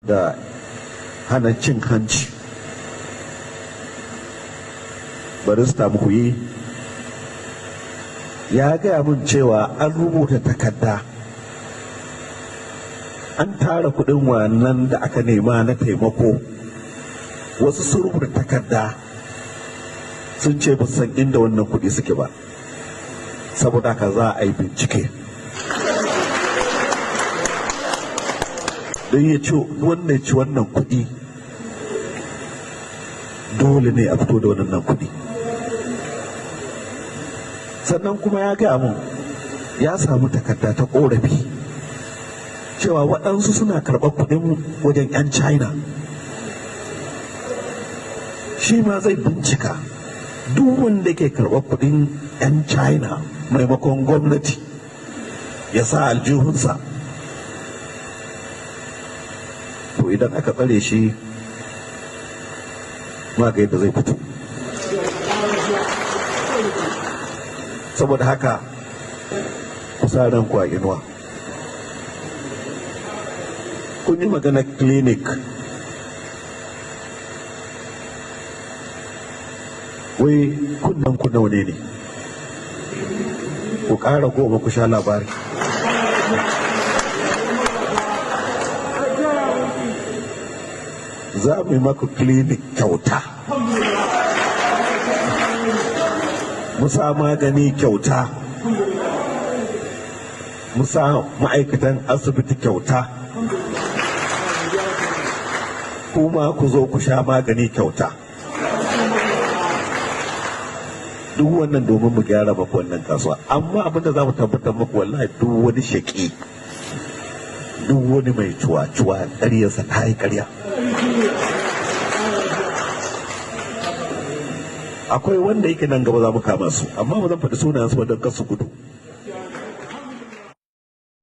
da hana cin hanci. Barista Muhuyi ya gaya min cewa an rubuta takarda an tara kudin wannan da aka nema na taimako, wasu sun rubuta takarda sun ce ba san inda wannan kudi suke ba, saboda haka za a yi bincike. don ya ci wanda ya ci wannan kudi dole ne a fito da wannan kudi. Sannan kuma ya gaya mun ya samu takarda ta korafi cewa waɗansu suna karɓar kuɗin wajen 'yan China. Shi ma zai bincika duk wanda ke karɓar kuɗin 'yan China maimakon gwamnati ya sa aljihunsa. To idan aka tsare shi ma ga yadda zai fito. Saboda haka kusa ranku a inuwa. Kun yi magana clinic, wai kunnan ku nawa ne? Ku ƙara goma ku sha labari. Za mu yi maku clinic kyauta, musa magani kyauta, musa ma'aikatan asibiti kyauta, kuma ku zo ku sha magani kyauta. Duk wannan domin mu gyara maku wannan kasuwa. Amma abinda za mu tabbatar maku, wallahi duk wani shaƙi, duk wani mai cuwa-cuwa ƙaryarsa ta yi ƙarya. Akwai wanda yake nan gaba za mu kama su, amma ba zan faɗi sunayensu ba don kasu gudu.